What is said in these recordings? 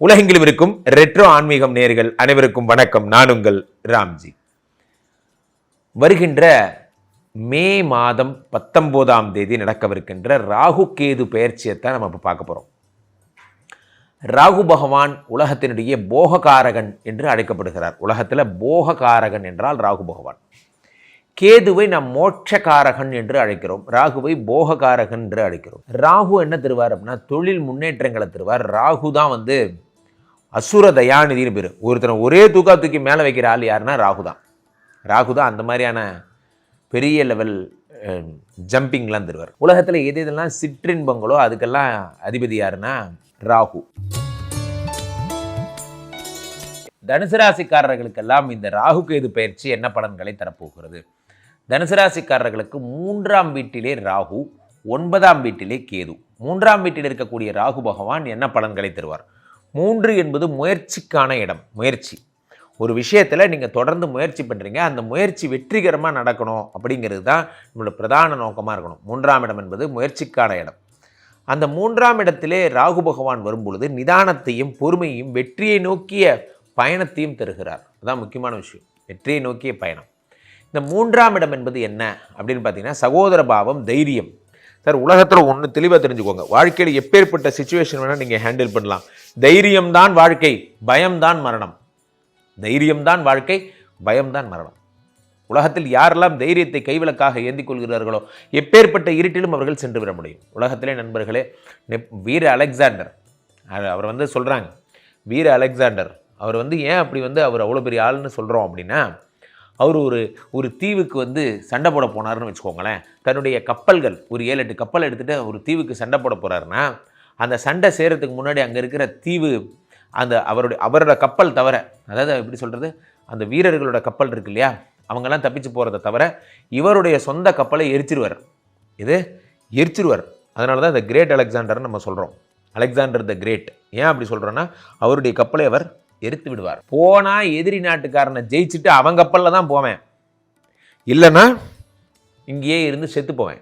உலகெங்கிலும் இருக்கும் ரெட்ரோ ஆன்மீகம் நேயர்கள் அனைவருக்கும் வணக்கம். நான் உங்கள் ராம்ஜி. வருகின்ற மே மாதம் 19ஆம் தேதி நடக்கவிருக்கின்ற ராகு கேது பெயர்ச்சியைத்தான் நம்ம இப்போ பார்க்க போகிறோம். ராகு பகவான் உலகத்தினுடைய போககாரகன் என்று அழைக்கப்படுகிறார். உலகத்தில் போககாரகன் என்றால் ராகு பகவான். கேதுவை நாம் மோட்சகாரகன் என்று அழைக்கிறோம், ராகுவை போககாரகன் என்று அழைக்கிறோம். ராகு என்ன தருவார் அப்படின்னா தொழில் முன்னேற்றங்களை தருவார். ராகு தான் அசுர தயாநிதினு பேர். ஒருத்தனை ஒரே தூக்கி மேலே வைக்கிற ஆள் யாருன்னா ராகு தான் அந்த மாதிரியான பெரிய லெவல் ஜம்பிங்லாம் தருவார். உலகத்தில் எது இதெல்லாம் சிற்றின்பங்களோ அதுக்கெல்லாம் அதிபதி யாருன்னா ராகு. தனுசு ராசிக்காரர்களுக்கெல்லாம் இந்த ராகு கேது பயிற்சி என்ன பலன்களை தரப்போகிறது? தனுசு ராசிக்காரர்களுக்கு 3ஆம் வீட்டிலே ராகு, 9ஆம் வீட்டிலே கேது. 3ஆம் வீட்டில் இருக்கக்கூடிய ராகு பகவான் என்ன பலன்களை தருவார்? 3 என்பது முயற்சிக்கான இடம். முயற்சி, ஒரு விஷயத்தில் நீங்கள் தொடர்ந்து முயற்சி பண்ணுறீங்க, அந்த முயற்சி வெற்றிகரமாக நடக்கணும் அப்படிங்கிறது தான் நம்மளோட பிரதான நோக்கமாக இருக்கணும். 3ஆம் இடம் என்பது முயற்சிக்கான இடம். அந்த 3ஆம் இடத்திலே ராகு பகவான் வரும்பொழுது நிதானத்தையும் பொறுமையும் வெற்றியை நோக்கிய பயணத்தையும் தருகிறார். அதுதான் முக்கியமான விஷயம், வெற்றியை நோக்கிய பயணம். இந்த 3ஆம் இடம் என்பது என்ன அப்படின்னு பார்த்தீங்கன்னா சகோதர பாவம், தைரியம். சார், உலகத்தில் ஒன்று தெளிவாக தெரிஞ்சுக்கோங்க, வாழ்க்கையில் எப்பேற்பட்ட சுச்சுவேஷன் வேணால் நீங்கள் ஹேண்டில் பண்ணலாம். தைரியம்தான் வாழ்க்கை, பயம்தான் மரணம். தைரியம்தான் வாழ்க்கை, பயம்தான் மரணம். உலகத்தில் யாரெல்லாம் தைரியத்தை கைவிளக்காக ஏந்திக் கொள்கிறார்களோ எப்பேற்பட்ட இருட்டிலும் அவர்கள் சென்று விட முடியும். உலகத்திலே நண்பர்களே, வீர அலெக்சாண்டர் அவர் சொல்கிறாங்க, வீர அலெக்சாண்டர் அவர் ஏன் அப்படி அவர் அவ்வளோ பெரிய ஆளுன்னு சொல்கிறோம் அப்படின்னா, அவர் ஒரு தீவுக்கு சண்டை போட போனார்னு வச்சுக்கோங்களேன். தன்னுடைய கப்பல்கள் ஒரு 7-8 கப்பல் எடுத்துகிட்டு ஒரு தீவுக்கு சண்டை போட போகிறாருன்னா, அந்த சண்டை செய்கிறதுக்கு முன்னாடி அங்கே இருக்கிற தீவு அந்த அவரோட கப்பல் தவிர, அதாவது எப்படி சொல்கிறது, அந்த வீரர்களோட கப்பல் இருக்கு இல்லையா, அவங்கெல்லாம் தப்பிச்சு போகிறத தவிர இவருடைய சொந்த கப்பலை எரிச்சிருவார். எரிச்சிருவார். அதனால தான் இந்த கிரேட் அலெக்சாண்டர்னு நம்ம சொல்கிறோம். Alexander the great. ஏன் அப்படி சொல்கிறோன்னா, அவருடைய கப்பலை அவர் எரித்து விடுவார். போனால் எதிரி நாட்டுக்காரனை ஜெயிச்சுட்டு அவன் கப்பலில் தான் போவேன், இல்லைன்னா இங்கேயே இருந்து செத்து போவேன்,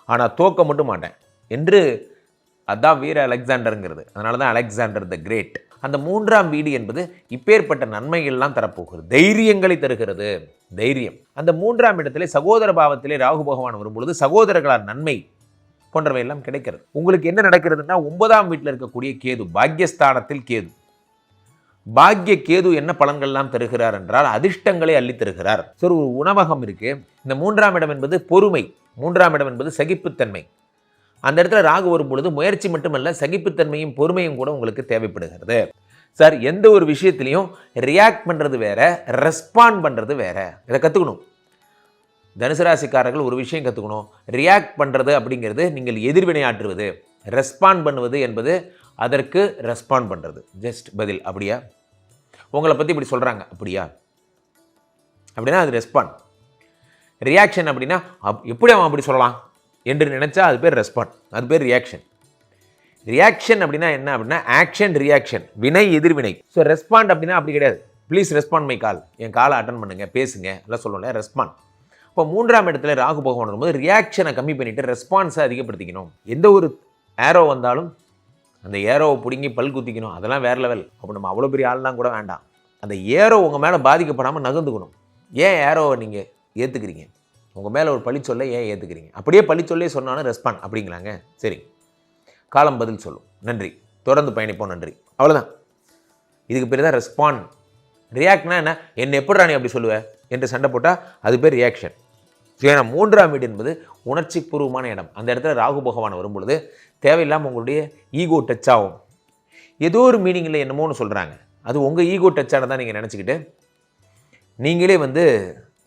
ஆனால் தோக்க மட்டும் மாட்டேன் என்று. அதுதான் வீர அலெக்சாண்டருங்கிறது. அதனால தான் அலெக்சாண்டர் த கிரேட். அந்த 3ஆம் வீடு என்பது இப்பேற்பட்ட நன்மைகள்லாம் தரப்போகிறது, தைரியங்களை தருகிறது. தைரியம். அந்த 3ஆம் இடத்திலே சகோதர பாவத்திலே ராகு பகவான் வரும்பொழுது சகோதரர்களால் நன்மை போன்றவை எல்லாம் கிடைக்கிறது. உங்களுக்கு என்ன நடக்கிறதுனா, 9ஆம் வீட்டில் இருக்கக்கூடிய கேது, பாக்யஸ்தானத்தில் கேது. பாக்ய கேது என்ன பலன்கள்லாம் தருகிறார் என்றால் அதிர்ஷ்டங்களை அள்ளி தருகிறார். சரி, ஒரு உணவகம் இருக்கு. இந்த 3ஆம் இடம் என்பது பொறுமை, 3ஆம் இடம் என்பது சகிப்புத்தன்மை. அந்த இடத்துல ராகு வரும் பொழுது முயற்சி மட்டுமல்ல, சகிப்புத்தன்மையும் பொறுமையும் கூட உங்களுக்கு தேவைப்படுகிறது. சார், எந்த ஒரு விஷயத்திலையும் ரியாக்ட் பண்ணுறது வேற, ரெஸ்பாண்ட் பண்ணுறது வேற. இதை கற்றுக்கணும். தனுசு ராசிக்காரர்கள் ஒரு விஷயம் கற்றுக்கணும். ரியாக்ட் பண்ணுறது அப்படிங்கிறது நீங்கள் எதிர்வினையாற்றுவது, ரெஸ்பாண்ட் பண்ணுவது என்பது அதற்கு ரெஸ்பாண்ட் பண்ணுறது. ஜஸ்ட் பதில், அப்படியா, உங்களை பற்றி இப்படி சொல்கிறாங்க, அப்படியா, அப்படின்னா அது ரெஸ்பாண்ட். ரியாக்ஷன் அப்படின்னா எப்படி அவன் அப்படி சொல்லலாம் என்று நினச்சா அது பேர் ரெஸ்பாண்ட், அது பேர் ரியாக்ஷன். ரியாக்ஷன் அப்படின்னா என்ன அப்படின்னா ஆக்ஷன், ரியாக்ஷன், வினை எதிர்வினை. ஸோ ரெஸ்பாண்ட் அப்படின்னா அப்படி கிடையாது. ப்ளீஸ் ரெஸ்பாண்ட் மை கால், என் காலை அட்டன் பண்ணுங்கள், பேசுங்க எல்லாம் சொல்லல, ரெஸ்பாண்ட். இப்போ 3ஆம் இடத்துல ராகு பகவான் வரும்போது ரியாக்ஷனை கம்மி பண்ணிவிட்டு ரெஸ்பான்ஸை அதிகப்படுத்திக்கணும். எந்த ஒரு ஏரோ வந்தாலும் அந்த ஏரோவை பிடுங்கி பல் குத்திக்கணும், அதெல்லாம் வேறு லெவல். அப்போ நம்ம அவ்வளோ பெரிய ஆள்லாம் கூட வேண்டாம். அந்த ஏரோ உங்கள் மேலே பாதிக்கப்படாமல் நகர்ந்துக்கணும். ஏன் ஏரோவை நீங்கள் ஏற்றுக்கிறீங்க? உங்கள் மேலே ஒரு பழிச்சொல்லை ஏன் ஏற்றுக்கிறீங்க? அப்படியே பழிச்சொல்லே சொன்னாலும் ரெஸ்பாண்ட் அப்படிங்களாங்க. சரி, காலம் பதில் சொல்லும், நன்றி, தொடர்ந்து பயணிப்போம், நன்றி, அவ்வளோதான். இதுக்கு பேர் தான் ரெஸ்பாண்ட். ரியாக்ட்னா என்ன, என்னை எப்படி ராணி அப்படி சொல்லுவேன் என்று சண்டை போட்டால் அது பேர் ரியாக்ஷன். ஏன்னா 3ஆம் வீடு என்பது உணர்ச்சி பூர்வமான இடம். அந்த இடத்துல ராகு பகவான் வரும்பொழுது தேவையில்லாமல் உங்களுடைய ஈகோ டச் ஆகும். ஏதோ ஒரு மீனிங்கில் என்னமோன்னு சொல்கிறாங்க, அது உங்கள் ஈகோ டச் ஆனதான் நீங்கள் நினச்சிக்கிட்டு நீங்களே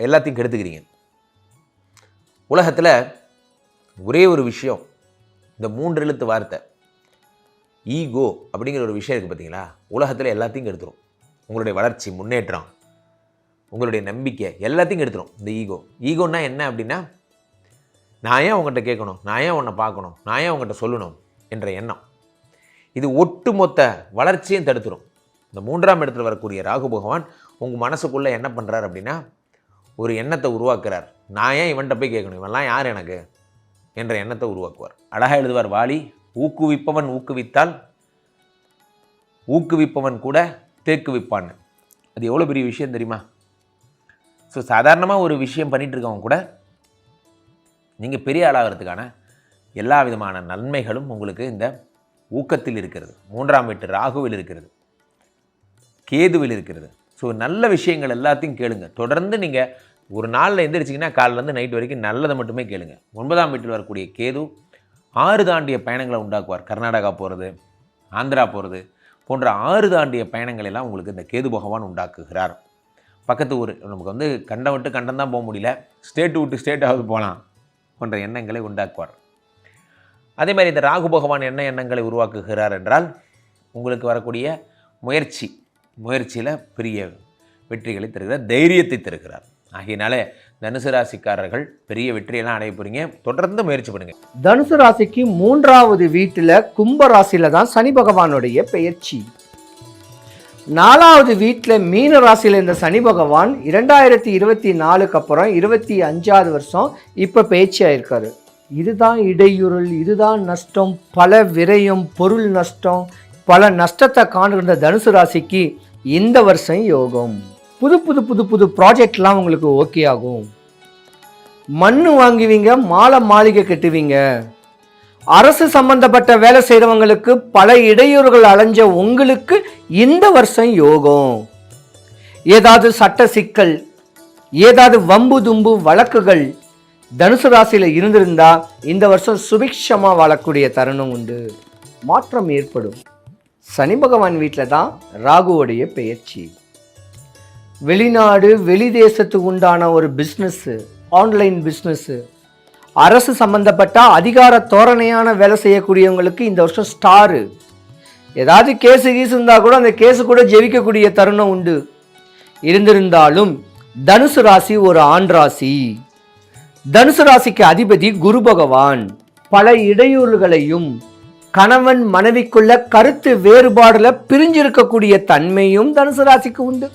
எல்லாத்தையும் கெடுத்துக்கிறீங்க. உலகத்தில் ஒரே ஒரு விஷயம், இந்த 3 எழுத்து வார்த்தை ஈகோ அப்படிங்கிற ஒரு விஷயம் இருக்குது பார்த்தீங்களா, உலகத்தில் எல்லாத்தையும் கெடுத்துரும். உங்களுடைய வளர்ச்சி, முன்னேற்றம், உங்களுடைய நம்பிக்கை எல்லாத்தையும் எடுத்துரும் இந்த ஈகோ. ஈகோன்னா என்ன அப்படின்னா, நான் ஏன் உங்கள்கிட்ட கேட்கணும், நான் ஏன் உன்னை பார்க்கணும், நான் ஏன் உங்கள்கிட்ட சொல்லணும் என்ற எண்ணம். இது ஒட்டுமொத்த வளர்ச்சியும் தடுத்துரும். இந்த 3ஆம் இடத்துல வரக்கூடிய ராகு பகவான் உங்கள் மனசுக்குள்ளே என்ன பண்ணுறார் அப்படின்னா, ஒரு எண்ணத்தை உருவாக்குறார். நான் ஏன் இவன்கிட்ட போய் கேட்கணும், இவன்லாம் யார் எனக்கு என்ற எண்ணத்தை உருவாக்குவார். அழகாக எழுதுவார் வாலி, ஊக்குவிப்பவன் ஊக்குவித்தால் ஊக்குவிப்பவன் கூட தேக்குவிப்பான். அது எவ்வளோ பெரிய விஷயம் தெரியுமா? ஸோ சாதாரணமாக ஒரு விஷயம் பண்ணிகிட்டு இருக்கவங்க கூட நீங்கள் பெரிய ஆளாகிறதுக்கான எல்லா விதமான நன்மைகளும் உங்களுக்கு இந்த ஊக்கத்தில் இருக்கிறது. 3ஆம் வீட்டு ராகுவில் இருக்கிறது, கேதுவில் இருக்கிறது. ஸோ நல்ல விஷயங்கள் எல்லாத்தையும் கேளுங்க. தொடர்ந்து நீங்கள் ஒரு நாளில் எந்திரிச்சிங்கன்னா காலிலேருந்து நைட் வரைக்கும் நல்லதை மட்டுமே கேளுங்க. 9ஆம் வீட்டில் வரக்கூடிய கேது 6 தாண்டிய பயணங்களை உண்டாக்குவார். கர்நாடகா போகிறது, ஆந்திரா போகிறது போன்ற 6 தாண்டிய பயணங்கள் எல்லாம் உங்களுக்கு இந்த கேது பகவான் உண்டாக்குகிறார். பக்கத்து ஊர், நமக்கு வந்து கண்டம் விட்டு கண்டம் தான் போக முடியல, ஸ்டேட்டு விட்டு ஸ்டேட்டாவது போகலாம் போன்ற எண்ணங்களை உண்டாக்குவார். அதே மாதிரி இந்த ராகு பகவான் என்ன எண்ணங்களை உருவாக்குகிறார் என்றால், உங்களுக்கு வரக்கூடிய முயற்சியில் பெரிய வெற்றிகளை தருகிறார், தைரியத்தை தருகிறார். ஆகையினாலே தனுசு ராசிக்காரர்கள் பெரிய வெற்றியெல்லாம் அடைய போகிறீங்க. தொடர்ந்து முயற்சி பண்ணுங்க. தனுசு ராசிக்கு 3வது வீட்டில் கும்ப ராசியில தான் சனி பகவானுடைய பெயர்ச்சி. 4வது வீட்டில் மீன ராசியில் இந்த சனி பகவான் 2024க்கு அப்புறம் 25வது வருஷம் இப்போ பெயர்ச்சி ஆயிருக்காரு. இதுதான் இடையூறல், இதுதான் நஷ்டம், பல விரயம், பொருள் நஷ்டம், பல நஷ்டத்தை காணுகின்ற தனுசு ராசிக்கு இந்த வருஷம் யோகம். புது புது புது புது ப்ராஜெக்ட்லாம் உங்களுக்கு ஓகே ஆகும். மண்ணு வாங்குவீங்க, மாளிகை கட்டுவீங்க. அரசு சம்பந்தப்பட்ட வேலை செய்கிறவங்களுக்கு பல இடையூறுகள் அலைஞ்ச உங்களுக்கு இந்த வருஷம் யோகம். ஏதாவது சட்ட சிக்கல், ஏதாவது வம்பு தும்பு வழக்குகள் தனுசு ராசியில் இருந்திருந்தா இந்த வருஷம் சுபிக்ஷமாக வாழக்கூடிய தருணம் உண்டு. மாற்றம் ஏற்படும். சனி பகவான் வீட்டில் தான் ராகுவோடைய பெயர்ச்சி. வெளிநாடு வெளி தேசத்துக்கு உண்டான ஒரு பிஸ்னஸ்ஸு, ஆன்லைன் பிஸ்னஸ்ஸு, அரசு சம்பந்தப்பட்ட அதிகார தோரணையான வேலை செய்யக்கூடியவங்களுக்கு இந்த வருஷம் ஸ்டாரு. ஏதாவது கேஸு இருந்தால் கூட அந்த கேஸு கூட ஜெயிக்கக்கூடிய தருணம் உண்டு. இருந்திருந்தாலும் தனுசு ராசி ஒரு ஆண் ராசி. தனுசு ராசிக்கு அதிபதி குரு பகவான். பல இடையூறுகளையும் கணவன் மனைவிக்குள்ள கருத்து வேறுபாடுல பிரிஞ்சிருக்கக்கூடிய தன்மையும் தனுசு ராசிக்கு உண்டு.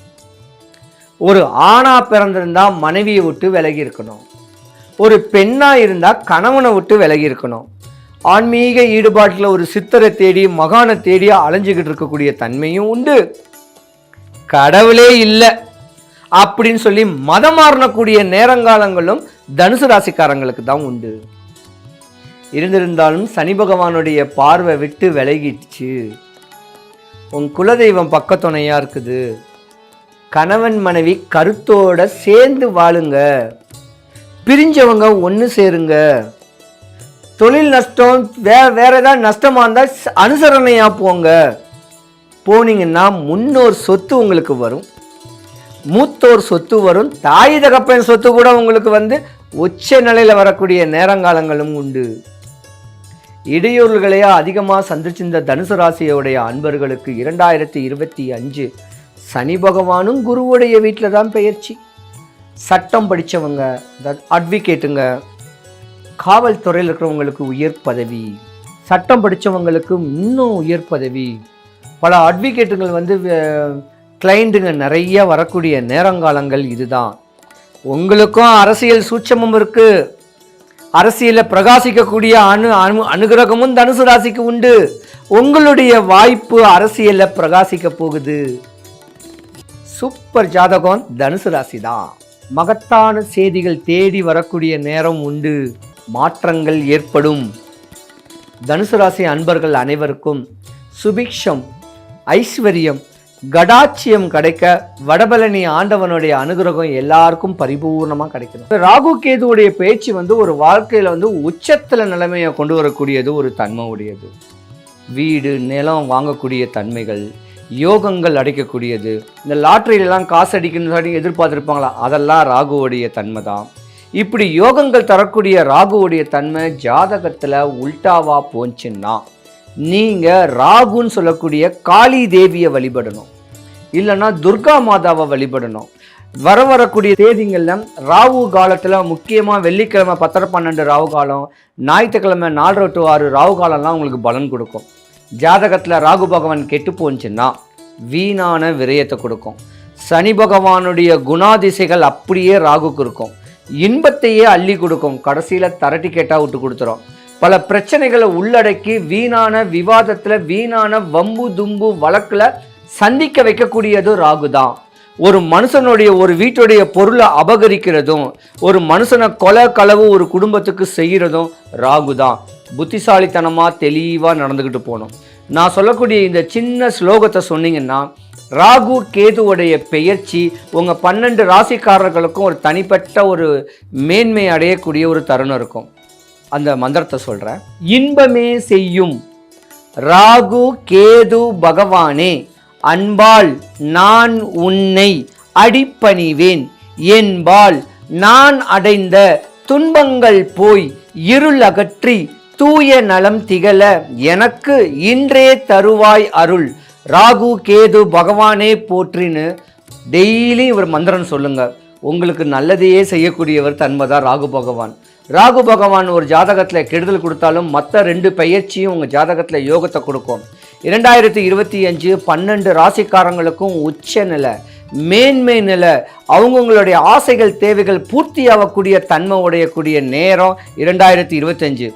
ஒரு ஆணா பிறந்திருந்தா மனைவியை விட்டு விலகி இருக்கணும், ஒரு பெண்ணா இருந்தா கணவனை விட்டு விலகி இருக்கணும். ஆன்மீக ஈடுபாட்டில் ஒரு சித்தரை தேடி மகானை தேடி அலைஞ்சுக்கிட்டு இருக்கக்கூடிய தன்மையும் உண்டு. கடவுளே இல்லை அப்படின்னு சொல்லி மதம் மாறக்கூடிய நேரங்காலங்களும் தனுசு ராசிக்காரங்களுக்கு தான் உண்டு. இருந்திருந்தாலும் சனி பகவானுடைய பார்வை விட்டு விலகிடுச்சு. உன் குலதெய்வம் பக்கத்துணையா இருக்குது. கணவன் மனைவி கருத்தோட சேர்ந்து வாழுங்க. பிரிஞ்சவங்க ஒன்று சேருங்க. தொழில் நஷ்டம் வேற ஏதாவது நஷ்டமா இருந்தால் அனுசரணையா போங்க. போனீங்கன்னா முன்னோர் சொத்து உங்களுக்கு வரும், மூத்தோர் சொத்து வரும், தாய் தகப்பன் சொத்து கூட உங்களுக்கு உச்ச நிலையில் வரக்கூடிய நேரங்காலங்களும் உண்டு. இடையூறுகளையா அதிகமாக சந்திச்சிருந்த தனுசு ராசியோடைய அன்பர்களுக்கு 2025 சனி பகவானும் குருவுடைய வீட்டில் தான் பெயர்ச்சி. சட்டம் படித்தவங்க, அட்வொகேட்டுங்க, காவல்துறையில் இருக்கிறவங்களுக்கு உயர் பதவி, சட்டம் படித்தவங்களுக்கு இன்னும் உயர் பதவி, பல அட்வொகேட்டுங்கள் கிளைண்ட்டுங்க நிறைய வரக்கூடிய நேரங்காலங்கள் இதுதான். உங்களுக்கும் அரசியல் சூட்சமும் இருக்கு. அரசியலில் பிரகாசிக்கக்கூடிய அனுகிரகமும் தனுசு ராசிக்கு உண்டு. உங்களுடைய வாய்ப்பு அரசியலில் பிரகாசிக்க போகுது. சூப்பர் ஜாதகம் தனுசு ராசி தான். மகத்தான செய்திகள் தேடி வரக்கூடிய நேரம் உண்டு. மாற்றங்கள் ஏற்படும். தனுசு ராசி அன்பர்கள் அனைவருக்கும் சுபிக்ஷம், ஐஸ்வர்யம், கடாட்சியம் கிடைக்க வடபழனி ஆண்டவனுடைய அனுகிரகம் எல்லாருக்கும் பரிபூர்ணமாக கிடைக்கணும். ராகு கேதுவுடைய பேச்சு ஒரு வாழ்க்கையில் உச்சத்தில் நிலைமையை கொண்டு வரக்கூடியது, ஒரு தன்மை உடையது. வீடு நிலம் வாங்கக்கூடிய தன்மைகள், யோகங்கள் அடைக்கக்கூடியது. இந்த லாட்டரியிலலாம் காசு அடிக்கணும்னு எதிர்பார்த்துருப்பாங்களா, அதெல்லாம் ராகுவோடைய தன்மை தான். இப்படி யோகங்கள் தரக்கூடிய ராகுவோடைய தன்மை ஜாதகத்தில் உல்டாவா போச்சுன்னா நீங்கள் ராகுன்னு சொல்லக்கூடிய காளி தேவியை வழிபடணும், இல்லைன்னா துர்கா மாதாவை வழிபடணும். வரக்கூடிய தேதிங்களில் ராகு காலத்தில் முக்கியமாக வெள்ளிக்கிழமை 10-12 ராகு காலம், ஞாயிற்றுக்கிழமை 4 to 6 ராகு காலம்லாம் உங்களுக்கு பலன் கொடுக்கும். ஜாதகத்தில் ராகு பகவான் கெட்டு போச்சுன்னா வீணான விரயத்தை கொடுக்கும். சனி பகவானுடைய குணாதிசைகள் அப்படியே ராகுக்கு இருக்கும். இன்பத்தையே அள்ளி கொடுக்கும். கடைசியில் தரட்டி கேட்டால் விட்டு கொடுத்துரும். பல பிரச்சனைகளை உள்ளடக்கி வீணான விவாதத்தில் வீணான வம்பு தும்பு வழக்கில் சந்திக்க வைக்கக்கூடியது ராகு தான். ஒரு மனுஷனுடைய ஒரு வீட்டுடைய பொருளை அபகரிக்கிறதும் ஒரு மனுஷனை கொலை களவு ஒரு குடும்பத்துக்கு செய்கிறதும் ராகு தான். புத்திசாலித்தனமாக தெளிவாக நடந்துக்கிட்டு போகணும். நான் சொல்லக்கூடிய இந்த சின்ன ஸ்லோகத்தை சொன்னீங்கன்னா ராகு கேதுவுடைய பெயர்ச்சி உங்கள் 12 ராசிக்காரர்களுக்கும் ஒரு தனிப்பட்ட ஒரு மேன்மை அடையக்கூடிய ஒரு தருணம் இருக்கும். அந்த மந்திரத்தை சொல்கிறேன். இன்பமே செய்யும் ராகு கேது பகவானே, அன்பால் நான் உன்னை அடிப்பணிவேன், என்பால் நான் அடைந்த துன்பங்கள் போய் இருள் அகற்றி தூய நலம் திகழ எனக்கு இன்றே தருவாய் அருள். ராகு கேது பகவானே போற்றின்னு டெய்லி இவர் மந்திரம் சொல்லுங்க. உங்களுக்கு நல்லதையே செய்யக்கூடியவர் தன்மைதான் ராகு பகவான். ராகு பகவான் ஒரு ஜாதகத்தில் கெடுதல் கொடுத்தாலும் மற்ற 2 பெயர்ச்சியும் உங்கள் ஜாதகத்தில் யோகத்தை கொடுக்கும். 2025 12 ராசிக்காரங்களுக்கும் உச்ச நிலை, மேன்மை நிலை, அவங்கவுங்களுடைய ஆசைகள் தேவைகள் பூர்த்தியாகக்கூடிய தன்மை உடையக்கூடிய நேரம் 2025.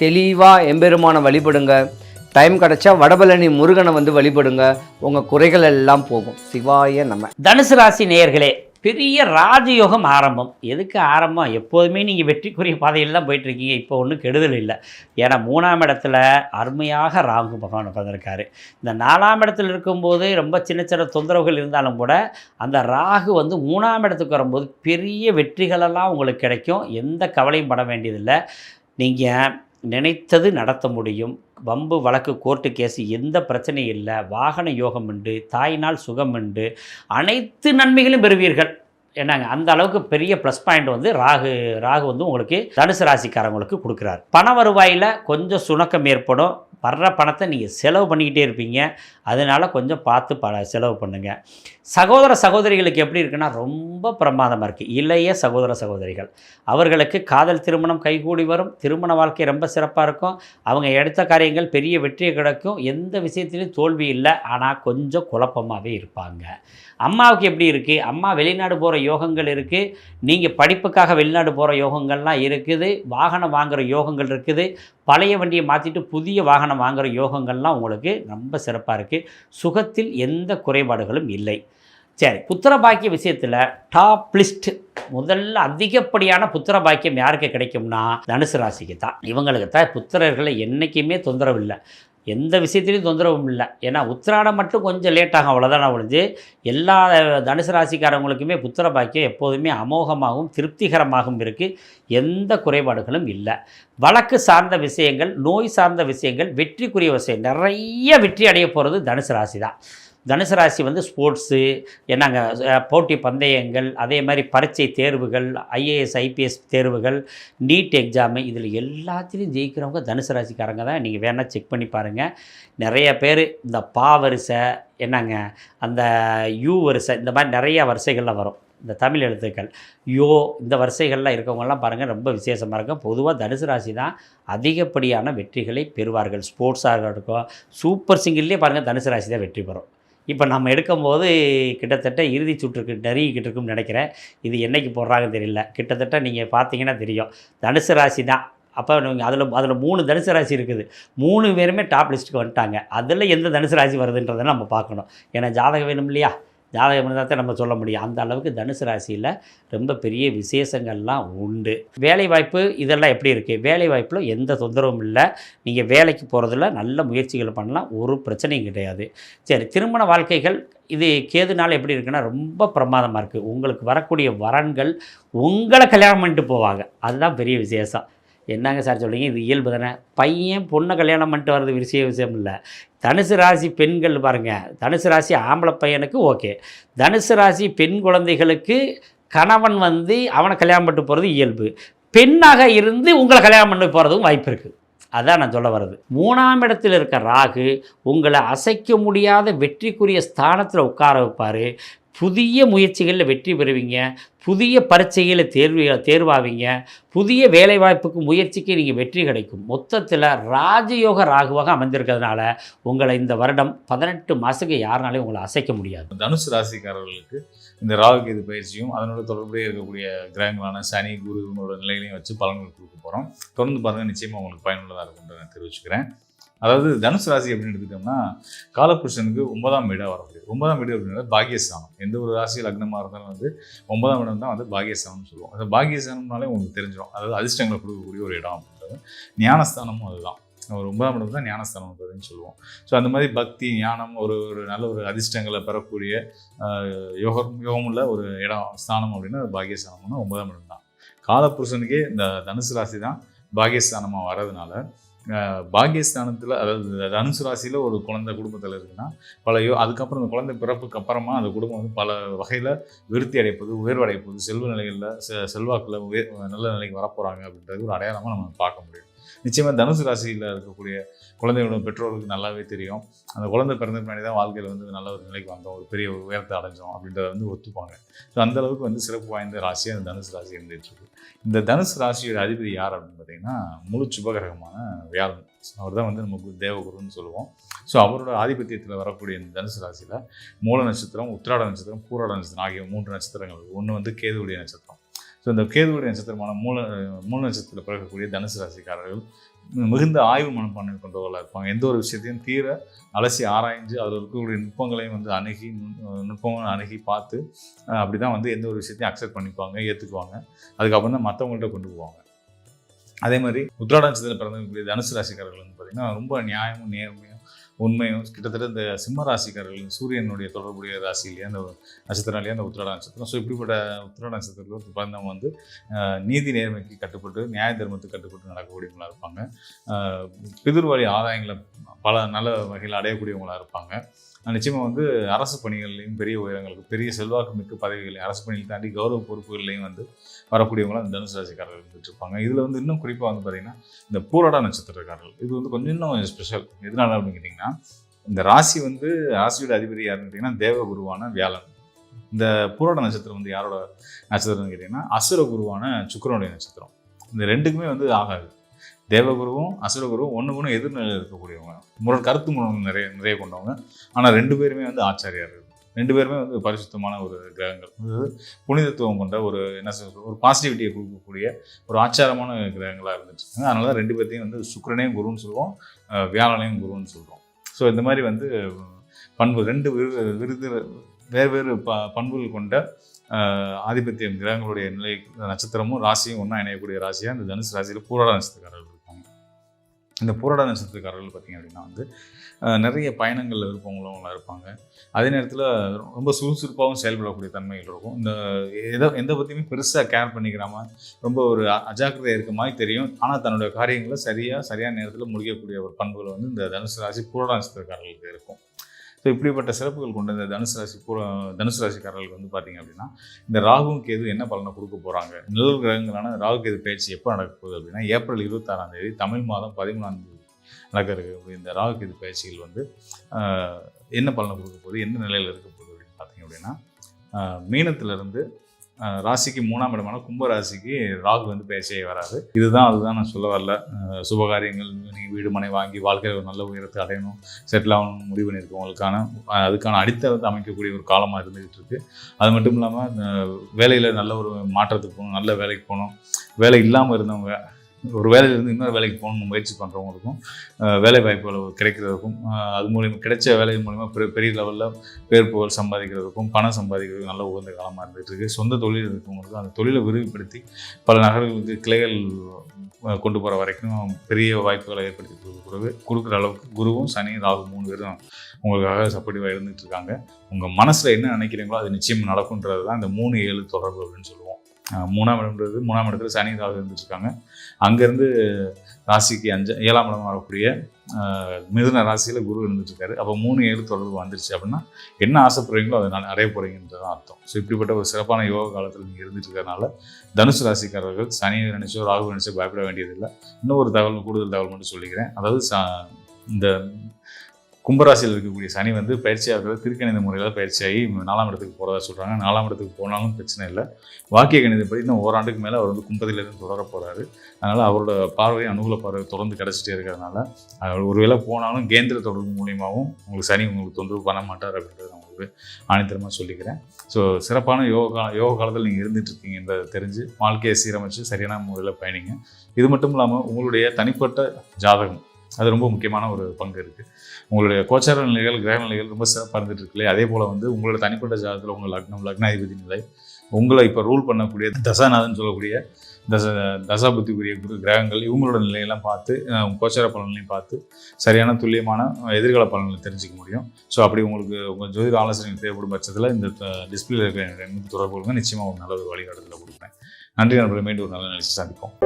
தெளிவாக எம்பெருமான வழிபடுங்க. டைம் கிடைச்சா வடபழனி முருகனை வந்து வழிபடுங்க. உங்கள் குறைகள் எல்லாம் போகும். சிவாய நம. தனுசு ராசி நேயர்களே, பெரிய ராஜயோகம் ஆரம்பம். எதுக்கு ஆரம்பம்? எப்போதுமே நீங்கள் வெற்றிக்குரிய பாதையில் தான் போயிட்டுருக்கீங்க. இப்போ ஒன்றும் கெடுதல் இல்லை. ஏன்னா 3ஆம் இடத்துல அருமையாக ராகு பகவான் உட்காந்துருக்காரு. இந்த 4ஆம் இடத்துல இருக்கும்போது ரொம்ப சின்ன சின்ன தொந்தரவுகள் இருந்தாலும் கூட அந்த ராகு வந்து 3ஆம் இடத்துக்கு வரும்போது பெரிய வெற்றிகளெல்லாம் உங்களுக்கு கிடைக்கும். எந்த கவலையும் பட வேண்டியதில்லை. நீங்கள் நினைத்தது நடத்த முடியும். வம்பு வழக்கு கோர்ட்டு கேஸு எந்த பிரச்சனையும் இல்லை. வாகன யோகம் உண்டு, தாயினால் சுகம் உண்டு, அனைத்து நன்மைகளும் பெறுவீர்கள். என்னங்க அந்த அளவுக்கு பெரிய ப்ளஸ் பாயிண்ட் வந்து ராகு வந்து உங்களுக்கு தனுசு ராசிக்காரங்களுக்கு கொடுக்குறாரு. பண வருவாயில் கொஞ்சம் சுணக்கம் ஏற்படும். வர்ற பணத்தை நீங்கள் செலவு பண்ணிக்கிட்டே இருப்பீங்க. அதனால் கொஞ்சம் பார்த்து செலவு பண்ணுங்கள். சகோதர சகோதரிகளுக்கு எப்படி இருக்குன்னா ரொம்ப பிரமாதமாக இருக்குது. இளைய சகோதர சகோதரிகள் அவர்களுக்கு காதல் திருமணம் கைகூடி வரும். திருமண வாழ்க்கை ரொம்ப சிறப்பாக இருக்கும். அவங்க எடுத்த காரியங்கள் பெரிய வெற்றியை கிடைக்கும். எந்த விஷயத்திலையும் தோல்வி இல்லை. ஆனால் கொஞ்சம் குழப்பமாகவே இருப்பாங்க. அம்மாவுக்கு எப்படி இருக்குது? அம்மா வெளிநாடு போகிற யோகங்கள் இருக்குது. நீங்கள் படிப்புக்காக வெளிநாடு போகிற யோகங்கள்லாம் இருக்குது. வாகனம் வாங்குகிற யோகங்கள் இருக்குது. பழைய வண்டியை மாற்றிட்டு புதிய வாகனம் வாங்குகிற யோகங்கள்லாம் உங்களுக்கு ரொம்ப சிறப்பாக இருக்குது. சுகத்தில் எந்த குறைபாடுகளும் இல்லை. சரி, புத்திர பாக்கிய விஷயத்தில் டாப் லிஸ்ட் முதல்ல அதிகப்படியான புத்திர பாக்கியம் யாருக்கு கிடைக்கும்னா தனுசு ராசிக்கு தான். இவங்களுக்கு தான் புத்திரர்களை என்றைக்குமே தொந்தரவு இல்லை. எந்த விஷயத்துலையும் தொந்தரவும் இல்லை. ஏன்னா உத்திராடம் மட்டும் கொஞ்சம் லேட்டாகும், அவ்வளோதான் ஒழிஞ்சு எல்லா தனுசு ராசிக்காரவங்களுக்குமே புத்திர பாக்கியம் எப்போதுமே அமோகமாகவும் திருப்திகரமாகவும் இருக்குது. எந்த குறைபாடுகளும் இல்லை. வழக்கு சார்ந்த விஷயங்கள், நோய் சார்ந்த விஷயங்கள், வெற்றிக்குரிய விஷயம் நிறைய வெற்றி அடைய போகிறது தனுசு ராசி தான். தனுசு ராசி வந்து ஸ்போர்ட்ஸு, என்னங்க போட்டி பந்தயங்கள், அதே மாதிரி பரீட்சை தேர்வுகள், ஐஏஎஸ் ஐபிஎஸ் தேர்வுகள், நீட் எக்ஸாமு, இதில் எல்லாத்துலேயும் ஜெயிக்கிறவங்க தனுசு ராசிக்காரங்க தான். நீங்கள் வேணால் செக் பண்ணி பாருங்கள். நிறைய பேர் இந்த பா வரிசை, என்னங்க அந்த யூ வரிசை, இந்த மாதிரி நிறையா வரிசைகளில் வரும். இந்த தமிழ் எழுத்துக்கள் யோ, இந்த வரிசைகள்லாம் இருக்கவங்கெல்லாம் பாருங்கள் ரொம்ப விசேஷமாக இருக்கும். பொதுவாக தனுசு ராசி தான் அதிகப்படியான வெற்றிகளை பெறுவார்கள். ஸ்போர்ட்ஸாக இருக்கும், சூப்பர் சிங்கிள்லேயே பாருங்கள் தனுசு ராசி தான் வெற்றி பெறும். இப்போ நம்ம எடுக்கும்போது கிட்டத்தட்ட இறுதி சுற்றுக்கு நெருங்கிக்கிட்டு இருக்குன்னு நினைக்கிறேன். இது என்றைக்கு போடுறாங்கன்னு தெரியல. கிட்டத்தட்ட நீங்கள் பார்த்தீங்கன்னா தெரியும் தனுசு ராசி தான். அப்போ நீங்கள் அதில் 3 தனுசு ராசி இருக்குது. 3 பேருமே டாப் லிஸ்ட்டுக்கு வந்துட்டாங்க. அதில் எந்த தனுசு ராசி வருதுன்றதை நம்ம பார்க்கணும். ஏன்னா ஜாதகம் வேணும் இல்லையா? ஜாதகம் இருந்தால் தான் நம்ம சொல்ல முடியும். அந்த அளவுக்கு தனுசு ராசியில் ரொம்ப பெரிய விசேஷங்கள்லாம் உண்டு. வேலைவாய்ப்பு இதெல்லாம் எப்படி இருக்குது? வேலைவாய்ப்பில் எந்த தொந்தரவும் இல்லை. நீங்கள் வேலைக்கு போகிறதுல நல்ல முயற்சிகள் பண்ணலாம், ஒரு பிரச்சனையும் கிடையாது. சரி, திருமண வாழ்க்கைகள் இது கேதுனால எப்படி இருக்குன்னா ரொம்ப பிரமாதமாக இருக்குது. உங்களுக்கு வரக்கூடிய வரன்கள் உங்களை கல்யாணம் பண்ணிட்டு போவாங்க. அதுதான் பெரிய விசேஷம். என்னங்க சார் சொல்கிறீங்க? இது இயல்பு தானே. பையன் பொண்ணை கல்யாணம் பண்ணிட்டு வர்றது விஷயம் இல்லை. தனுசு ராசி பெண்கள் பாருங்கள், தனுசு ராசி ஆம்பளை பையனுக்கு ஓகே, தனுசு ராசி பெண் குழந்தைகளுக்கு கணவன் வந்து அவனை கல்யாணம் பண்ணிட்டு போகிறது இயல்பு. பெண்ணாக இருந்து உங்களை கல்யாணம் பண்ணி போகிறதும் வாய்ப்பு இருக்குது. அதான் நான் சொல்ல வர்றது. 3ஆம் இடத்தில் இருக்க ராகு உங்களை அசைக்க முடியாத வெற்றிக்குரிய ஸ்தானத்தில் உட்கார வைப்பார். புதிய முயற்சிகளில் வெற்றி பெறுவீங்க, புதிய பரீட்சைகளில் தேர்வாவீங்க, புதிய வேலைவாய்ப்புக்கு முயற்சிக்கு நீங்கள் வெற்றி கிடைக்கும். மொத்தத்தில் ராஜயோக ராகுவாக அமைந்திருக்கிறதுனால உங்களை இந்த வருடம் 18 மாதத்துக்கு யாருனாலையும் உங்களை அசைக்க முடியாது. தனுசு ராசிக்காரர்களுக்கு இந்த ராகு கேது பயிற்சியும் அதனோட தொடர்புடைய இருக்கக்கூடிய கிரகங்களான சனி குரு இவங்களோட நிலையிலையும் வச்சு பலன்கள் கொடுக்க போகிறோம். தொடர்ந்து பாருங்கள், நிச்சயமாக உங்களுக்கு பயனுள்ளதாக இருக்கும்னு நான் தெரிவிச்சுக்கிறேன். அதாவது தனுசு ராசி அப்படின்னு எடுத்துக்கிட்டோம்னா காலபுருஷனுக்கு 9ஆம் வீடாக வரக்கூடிய 9ஆம் வீடு அப்படின்னா பாகியஸ்தானம். எந்த ஒரு ராசி லக்னமாக இருந்தாலும் வந்து 9ஆம் இடம் தான் வந்து பாகியஸ்தானம்னு சொல்லுவோம். அந்த பாகியஸ்தானம்னாலே உங்களுக்கு தெரிஞ்சிடும், அதாவது அதிர்ஷ்டங்களை கொடுக்கக்கூடிய ஒரு இடம் அப்படின்றது. ஞானஸ்தானமும் அதுதான், ஒரு 9ஆம் இடம் தான் ஞானஸ்தானம் அப்படின்னு சொல்லுவோம். ஸோ அந்த மாதிரி பக்தி ஞானம் ஒரு நல்ல ஒரு அதிர்ஷ்டங்களை பெறக்கூடிய யோகமுள்ள ஒரு இடம் ஸ்தானம் அப்படின்னா பாகியஸ்தானம்னா 9ஆம் இடம் தான். காலபுருஷனுக்கே இந்த தனுசு ராசி தான் பாகியஸ்தானமாக வர்றதுனால பாகியஸ்தானத்தில், அதாவது தனுசு ராசியில் ஒரு குழந்தை குடும்பத்தில் இருக்குன்னா அதுக்கப்புறம் அந்த குழந்தை பிறப்புக்கு அப்புறமா அந்த குடும்பம் வந்து பல வகையில் விருத்தி அடைப்பது, உயர்வடைப்பது, செல்வ நிலைகளில் செல்வாக்கில் நல்ல நிலைக்கு வரப்போகிறாங்க அப்படின்றது ஒரு அடையாளமாக நம்ம பார்க்க முடியும். நிச்சயமாக தனுசு ராசியில் இருக்கக்கூடிய குழந்தையோட பெற்றோர்களுக்கு நல்லாவே தெரியும், அந்த குழந்தை பிறந்த பின்னாடி தான் வாழ்க்கையில் வந்து நல்ல ஒரு நிலைக்கு வந்தோம், ஒரு பெரிய உயரத்தை அடைஞ்சோம் அப்படின்றத வந்து ஒத்துப்பாங்க. ஸோ அந்தளவுக்கு வந்து சிறப்பு வாய்ந்த ராசியாக அந்த தனுசு ராசி இருந்துகிட்ருக்கு. இந்த தனுசு ராசியோட அதிபதி யார் அப்படின்னு பார்த்தீங்கன்னா முழு சுபகிரகமான வியாழன். அவர் தான் வந்து நமக்கு தேவகுருன்னு சொல்லுவோம். ஸோ அவரோட ஆதிபத்தியத்தில் வரக்கூடிய இந்த தனுசு ராசியில் மூல நட்சத்திரம், உத்திராட நட்சத்திரம், பூராட நட்சத்திரம் ஆகிய 3 நட்சத்திரங்கள். ஒன்று வந்து கேதுவுடைய நட்சத்திரம். ஸோ இந்த கேதுவுடைய நட்சத்திரமான மூல நட்சத்திரத்தில் பிறக்கக்கூடிய தனுசு ராசிக்காரர்கள் மிகுந்த ஆய்வு மனப்பான்மை கொண்டவர்களாக இருப்பாங்க. எந்த ஒரு விஷயத்தையும் தீர அலசி ஆராய்ஞ்சு அதில் இருக்கக்கூடிய நுட்பங்களையும் வந்து நுட்பங்களை அணுகி பார்த்து அப்படி தான் வந்து எந்த ஒரு விஷயத்தையும் அக்செப்ட் பண்ணிப்பாங்க, ஏற்றுக்குவாங்க. அதுக்கப்புறம் தான் மற்றவங்கள்ட்ட கொண்டு போவாங்க. அதே மாதிரி உத்திராட நட்சத்திரத்தில் பிறந்தக்கூடிய தனுசு ராசிக்காரர்கள் வந்து பார்த்திங்கன்னா ரொம்ப நியாயமும் நேர்மையும் உண்மையும் கிட்டத்தட்ட இந்த சிம்ம ராசிக்காரர்கள் சூரியனுடைய தொடர்புடைய ராசியிலேயே அந்த நட்சத்திரம்லேயே அந்த உத்திராட நட்சத்திரம். ஸோ இப்படிப்பட்ட உத்திராட நட்சத்திரத்தில் பிறந்தவங்க வந்து நீதி நேர்மைக்கு கட்டுப்பட்டு நியாய தர்மத்துக்கு கட்டுப்பட்டு நடக்கக்கூடியவங்களாக இருப்பாங்க. பிதிர்வழி ஆதாயங்களை பல நல்ல வகையில் அடையக்கூடியவங்களாக இருப்பாங்க. நிச்சயமாக வந்து அரசு பணிகள்லையும் பெரிய உயரங்களுக்கு, பெரிய செல்வாக்கு மிக்க பதவிகளையும், அரசு பணிகளை தாண்டி கௌரவ பொறுப்புகள்லையும் வந்து வரக்கூடியவங்களாம் இந்த தனுசு ராசிக்காரர்கள் இருந்துட்டு இருப்பாங்க. இதில் வந்து இன்னும் குறிப்பாக வந்து பார்த்திங்கன்னா இந்த பூராட நட்சத்திரக்காரர்கள் இது வந்து இன்னும் ஸ்பெஷல். எதனால அப்படின்னு கேட்டிங்கன்னா, இந்த ராசி வந்து ராசியோட அதிபதி யாருன்னு கேட்டிங்கன்னா தேவகுருவான வியாழன். இந்த பூராட நட்சத்திரம் வந்து யாரோட நட்சத்திரம்னு கேட்டிங்கன்னா அசுர குருவான சுக்கிரனுடைய நட்சத்திரம். இந்த ரெண்டுக்குமே வந்து ஆகாது. தேவகுருவும் அசுரகுருவும் ஒன்றுக்கு எதிர்நிலையில் இருக்கக்கூடியவங்க, கருத்து முரண் நிறைய கொண்டவங்க. ஆனால் 2 பேருமே வந்து ஆச்சாரியார்கள், 2 பேருமே வந்து பரிசுத்தமான ஒரு கிரகங்கள், புனிதத்துவம் கொண்ட ஒரு ஒரு பாசிட்டிவிட்டியை கொடுக்கக்கூடிய ஒரு ஆச்சாரமான கிரகங்களாக இருந்துட்டு இருக்காங்க. அதனால தான் 2 பேர்த்தையும் வந்து சுக்கிரனையும் குருன்னு சொல்லுவோம், வியாழனையும் குருன்னு சொல்கிறோம். ஸோ இந்த மாதிரி வந்து பண்பு 2 வேறு பண்புகள் கொண்ட ஆதிபத்தியம் கிரகங்களுடைய நிலை நட்சத்திரமும் ராசியும் ஒன்றா இணையக்கூடிய ராசியாக இந்த தனுசு ராசியில் பூராட நட்சத்திரக்காரர்கள் இருப்பாங்க. இந்த பூராட நட்சத்திரக்காரர்கள் பார்த்திங்க அப்படின்னா வந்து நிறைய பயணங்களில் விருப்பங்களவங்களாக இருப்பாங்க. அதே நேரத்தில் ரொம்ப சுறுசுறுப்பாகவும் செயல்படக்கூடிய தன்மைகள் இருக்கும். எந்த பற்றியுமே பெருசாக கேர் பண்ணிக்கிறாம ரொம்ப ஒரு அஜாக்கிரதையாக இருக்க மாதிரி தெரியும். ஆனால் தன்னுடைய காரியங்களை சரியான நேரத்தில் முடிக்கக்கூடிய ஒரு பண்புகள் வந்து இந்த தனுசு ராசி பூராட நட்சத்திரக்காரர்களுக்கு இருக்கும். ஸோ இப்படிப்பட்ட சிறப்புகள் கொண்ட இந்த தனுசு ராசிக்காரர்களுக்கு வந்து பார்த்திங்க அப்படின்னா இந்த ராகுவும் கேது என்ன பலனை கொடுக்க போகிறாங்க, நிழல் கிரகங்களான ராகு கேது பயிற்சி எப்போ நடக்க போகுது அப்படின்னா ஏப்ரல் 26ஆம் தேதி தமிழ் மாதம் 13ஆம் தேதி நடக்க இருக்கக்கூடிய இந்த ராகு கேது பயிற்சிகள் வந்து என்ன பலனை கொடுக்க போகுது, என்ன நிலையில் இருக்க போகுது அப்படின்னு பார்த்திங்க அப்படின்னா மீனத்திலிருந்து ராசிக்கு 3ஆம் இடமான கும்ப ராசிக்கு ராகு வந்து பயிற்சியே வராது. அதுதான் நான் சொல்ல வரல. சுபகாரியங்கள், நீங்கள் வீடு மனை வாங்கி வாழ்க்கையில் ஒரு நல்ல உயரத்தை அடையணும், செட்டில் ஆகணும்னு முடிவு பண்ணியிருக்கவங்களுக்கான அதுக்கான அடித்தளத்தை அமைக்கக்கூடிய ஒரு காலமாக இருந்துகிட்டு இருக்குது. அது மட்டும் இல்லாமல் வேலையில் நல்ல ஒரு மாற்றத்துக்கு போகணும், நல்ல வேலைக்கு போகணும், வேலை இல்லாமல் இருந்தவங்க ஒரு வேலையிலேருந்து இன்னொரு வேலைக்கு போகணும்னு முயற்சி பண்ணுறவங்களுக்கும் வேலை வாய்ப்புகள் கிடைக்கிறதுக்கும், அது மூலிமா கிடைச்ச வேலை மூலிமா பெரிய லெவலில் பேர் புகழ் சம்பாதிக்கிறதுக்கும் பணம் சம்பாதிக்கிறதுக்கும் நல்ல உகந்த காலமாக இருந்துகிட்டு இருக்குது. சொந்த தொழில் இருக்கவங்களுக்கும் அந்த தொழிலை விரிவுபடுத்தி பல நகர்களுக்கு கிளைகள் கொண்டு போகிற வரைக்கும் பெரிய வாய்ப்புகளை ஏற்படுத்தி கொடுக்குற அளவுக்கு குருவும் சனி ராகு 3 பேரும் உங்களுக்காக சப்போர்ட்டிவாக இருந்துகிட்டு இருக்காங்க. உங்கள் மனசில் என்ன நினைக்கிறீங்களோ அது நிச்சயம் நடக்குன்றது தான் இந்த 3-7 தொடர்பு அப்படின்னு சொல்லுவோம். 3ஆம் இடத்துல சனி ராகு இருந்துட்டுருக்காங்க. அங்கேருந்து ராசிக்கு 7ஆம் இடம் வரக்கூடிய மிதுன ராசியில் குரு இருந்துட்டுருக்காரு. அப்போ 3-7 தொடர்பு வந்துருச்சு அப்படின்னா என்ன ஆசைப்படுறீங்களோ அதை அடைய போகிறீங்கன்றதான் அர்த்தம். ஸோ இப்படிப்பட்ட ஒரு சிறப்பான யோக காலத்தில் நீங்கள் இருந்துட்டு இருக்கிறதுனால தனுசு ராசிக்காரர்கள் சனியை நினைச்சோ ராகு நினைச்சோ பயப்பட வேண்டியதில்லை. இன்னும் ஒரு கூடுதல் தகவல் மட்டும் சொல்லிக்கிறேன். அதாவது இந்த கும்பராசியில் இருக்கக்கூடிய சனி வந்து பயிற்சியாகிறது திருக்கணித முறையில் பயிற்சியாகி 4ஆம் இடத்துக்கு போகிறதா சொல்கிறாங்க. 4ஆம் இடத்துக்கு போனாலும் பிரச்சனை இல்லை. வாக்கிய கணிதப்படி இன்னும் ஓராண்டுக்கு மேலே அவர் வந்து கும்பத்திலிருந்து தொடர போகிறாரு. அதனால் அவரோட பார்வை அனுகூல பார்வை தொடர்ந்து கிடச்சிட்டே இருக்கிறதுனால ஒருவேளை போனாலும் கேந்திர தொடர்பு மூலியமாகவும் உங்களுக்கு சனி உங்களுக்கு தொந்தரவு பண்ண மாட்டார் அப்படின்றத நான் உங்களுக்கு ஆணித்தரமாக சொல்லிக்கிறேன். ஸோ சிறப்பான யோக காலத்தில் நீங்கள் இருந்துகிட்ருக்கீங்கன்றதை தெரிஞ்சு வாழ்க்கையை சீரமைச்சு சரியான முறையில் பயணிங்க. இது மட்டும் இல்லாமல் உங்களுடைய தனிப்பட்ட ஜாதகம் அது ரொம்ப முக்கியமான ஒரு பங்கு இருக்குது. உங்களுடைய கோச்சார நிலைகள் கிரக நிலைகள் ரொம்ப சிறப்பாக இருந்துட்டு இருக்குல்லையே, அதே போல் வந்து உங்களோட தனிப்பட்ட ஜாதகத்தில் உங்கள் லக்னாதிபதி நிலை உங்களை இப்போ ரூல் பண்ணக்கூடிய தசாநாதன் சொல்லக்கூடிய தசா புத்திக்குரிய கிரகங்கள் இவங்களோட நிலையெல்லாம் பார்த்து கோச்சார பலன்களையும் பார்த்து சரியான துல்லியமான எதிர்கால பலன்களை தெரிஞ்சுக்க முடியும். ஸோ அப்படி உங்களுக்கு உங்கள் ஜோதிட ஆலோசனை தேவைப்படும் பட்சத்தில் இந்த டிஸ்பிளேல இருக்கிற தொடர்புகளுங்க நிச்சயமாக ஒரு நல்ல ஒரு வழிகாட்டுதலை கொடுப்பேன். நன்றி நண்பர்கள், மீண்டும் ஒரு நல்ல நிகழ்ச்சி சந்திப்போம்.